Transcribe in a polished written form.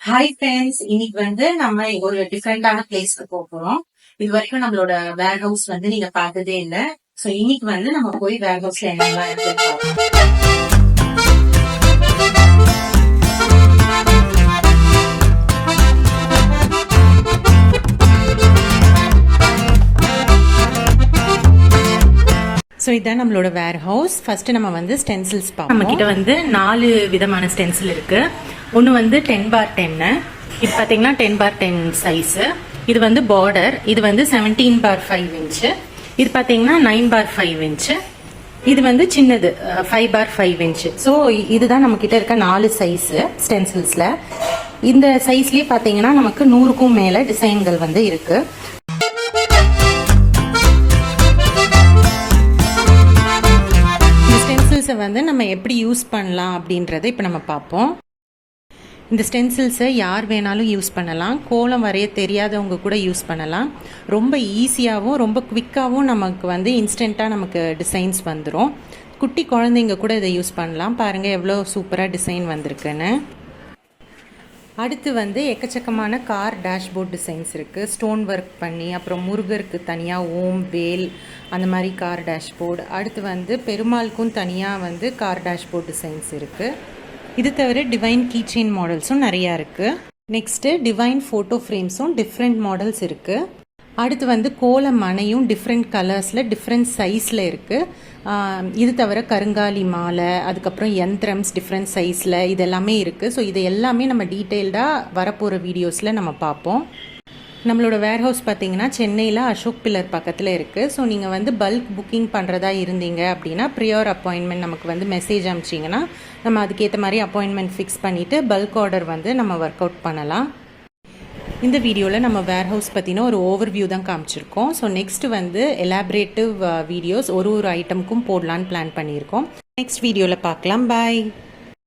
Hi friends, இன்னைக்கு நம்ம ஒரு டிஃப்ரெண்டான பிளேஸ்க்கு போறோம். இது வரைக்கும் நம்மளோட வேர் ஹவுஸ் நீங்க பார்த்ததே இல்ல. சோ இன்னைக்கு நம்ம போய் வேர் ஹவுஸ்ல என்னெல்லாம் இருக்குன்னு பார்ப்போம். ஸோ இதுதான் நம்மளோட வேர் ஹவுஸ். ஃபர்ஸ்ட் நம்ம ஸ்டென்சில்ஸ் பார்ப்போம். நம்ம கிட்ட 4 விதமான ஸ்டென்சில் இருக்கு. ஒன்று 10x10. இது பார்த்தீங்கன்னா 10x10 சைஸு. இது பார்டர். இது 17x5 இன்ச்சு. இது பார்த்தீங்கன்னா 9x5 இன்ச்சு. இது சின்னது 5x5 இன்ச்சு. ஸோ இதுதான் நம்ம கிட்ட இருக்க 4 சைஸு ஸ்டென்சில்ஸில். இந்த சைஸ்லேயே பார்த்தீங்கன்னா நமக்கு 100க்கும் மேலே டிசைன்கள் இருக்கு. நம்ம எப்படி யூஸ் பண்ணலாம் அப்படின்றத இப்போ நம்ம பார்ப்போம். இந்த ஸ்டென்சில்ஸை யார் வேணாலும் யூஸ் பண்ணலாம். கோலம் வரைய தெரியாதவங்க கூட யூஸ் பண்ணலாம். ரொம்ப ஈஸியாகவும் ரொம்ப குவிக்காகவும் நமக்கு இன்ஸ்டண்ட்டாக நமக்கு டிசைன்ஸ் வந்துடும். குட்டி குழந்தைங்க கூட இதை யூஸ் பண்ணலாம். பாருங்கள் எவ்வளோ சூப்பராக டிசைன் வந்திருக்குன்னு. அடுத்து எக்கச்சக்கமான கார் டேஷ்போர்ட் டிசைன்ஸ் இருக்குது. ஸ்டோன் ஒர்க் பண்ணி, அப்புறம் முருகருக்கு தனியாக ஓம் வேல் அந்த மாதிரி கார் டேஷ்போர்டு. அடுத்து பெருமாளுக்கும் தனியாக கார் டேஷ்போர்ட் டிசைன்ஸ் இருக்குது. இது தவிர டிவைன் கீ செயின் மாடல்ஸும் நிறையா இருக்குது. நெக்ஸ்ட்டு டிவைன் ஃபோட்டோ ஃப்ரேம்ஸும் டிஃப்ரெண்ட் மாடல்ஸ் இருக்குது. அடுத்து கோல மனையும் டிஃப்ரெண்ட் கலர்ஸில் டிஃப்ரெண்ட் சைஸில் இருக்குது. இது தவிர கருங்காலி மாலை, அதுக்கப்புறம் யந்திரம்ஸ் டிஃப்ரெண்ட் சைஸில் இது எல்லாமே இருக்குது. ஸோ இது எல்லாமே நம்ம டீட்டெயில்டாக வரப்போகிற வீடியோஸில் நம்ம பார்ப்போம். நம்மளோட வேர் ஹவுஸ் பார்த்திங்கன்னா சென்னையில் அசோக் பில்லர் பக்கத்தில் இருக்குது. ஸோ நீங்கள் பல்க் புக்கிங் பண்ணுறதா இருந்தீங்க அப்படின்னா ப்ரியோர் அப்பாயின்மெண்ட் நமக்கு மெசேஜ் அனுப்பிச்சிங்கன்னா நம்ம அதுக்கேற்ற மாதிரி அப்பாயின்மெண்ட் ஃபிக்ஸ் பண்ணிவிட்டு பல்க் ஆர்டர் நம்ம ஒர்க் அவுட் பண்ணலாம். இந்த வீடியோவில் நம்ம வேர் ஹவுஸ் பற்றின ஒரு ஓவர்வியூ தான் காமிச்சிருக்கோம். ஸோ நெக்ஸ்ட்டு எலாபரேட்டிவ் வீடியோஸ் ஒரு ஐட்டமுக்கும் போடலான்னு பிளான் பண்ணியிருக்கோம். நெக்ஸ்ட் வீடியோவில் பார்க்கலாம். பாய்.